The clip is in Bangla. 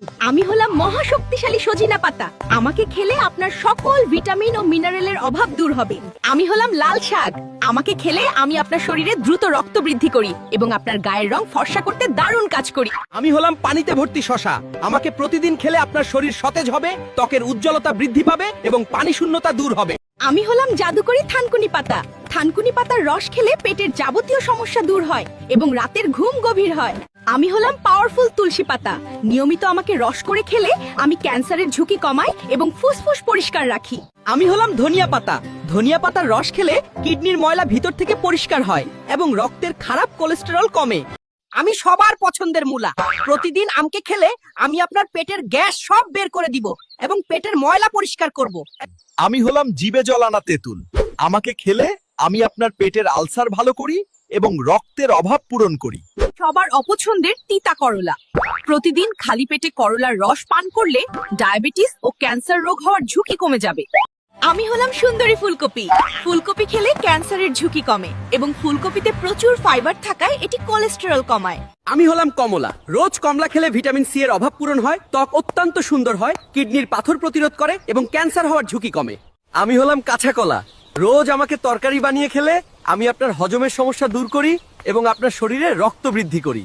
আমি হলাম মহাশক্তিশালী সজিনা পাতা। আমাকে খেলে আপনার সকল ভিটামিন ও মিনারেলের অভাব দূর হবে। আমি হলাম লাল শাক। আমাকে খেলে আমি আপনার শরীরে দ্রুত রক্ত বৃদ্ধি করি এবং আপনার গায়ের রং ফর্সা করতে দারুণ কাজ করি। আমি হলাম পানিতে ভর্তি শশা। আমাকে প্রতিদিন খেলে আপনার শরীর সতেজ হবে, ত্বকের উজ্জ্বলতা বৃদ্ধি পাবে এবং পানি শূন্যতা দূর হবে। আমি হলাম জাদুকরি থানকুনি পাতা। থানকুনি পাতার রস খেলে পেটের যাবতীয় সমস্যা দূর হয় এবং রাতের ঘুম গভীর হয়। আমি হলাম পাওয়ারফুল তুলসী পাতা। নিয়মিত আমাকে রস করে খেলে আমি ক্যান্সারের ঝুঁকি কমাই এবং ফুসফুস পরিষ্কার রাখি। আমি হলাম ধনিয়া পাতা। ধনিয়া পাতার রস খেলে কিডনির ময়লা ভিতর থেকে পরিষ্কার হয় এবং রক্তের খারাপ কোলেস্টেরল কমে। আমি সবার পছন্দের মূলা। প্রতিদিন আমকে খেলে আমি আপনার পেটের গ্যাস সব বের করে দিব এবং পেটের ময়লা পরিষ্কার করব। আমি হলাম জিবে জল আনা তেঁতুল। আমাকে খেলে আমি আপনার পেটের আলসার ভালো করি এবং রক্তের অভাব পূরণ করি। সবার অপছন্দের তিতা করলা। প্রতিদিন খালি পেটে করলার রস পান করলে ডায়াবেটিস ও ক্যান্সার রোগ হওয়ার ঝুঁকি কমে যাবে। আমি হলাম সুন্দরী ফুলকপি। ফুলকপি খেলে ক্যান্সারের ঝুঁকি কমে এবং ফুলকপিতে প্রচুর ফাইবার থাকায় এটি কোলেস্টেরল কমায়। আমি হলাম কমলা। রোজ কমলা খেলে ভিটামিন সি এর অভাব পূরণ হয়, ত্বক অত্যন্ত সুন্দর হয়, কিডনির পাথর প্রতিরোধ করে এবং ক্যান্সার হওয়ার ঝুঁকি কমে। আমি হলাম কাঁচা কলা। রোজ আমাকে তরকারি বানিয়ে খেলে আমি আপনার হজমের সমস্যা দূর করি এবং আপনার শরীরে রক্ত বৃদ্ধি করি।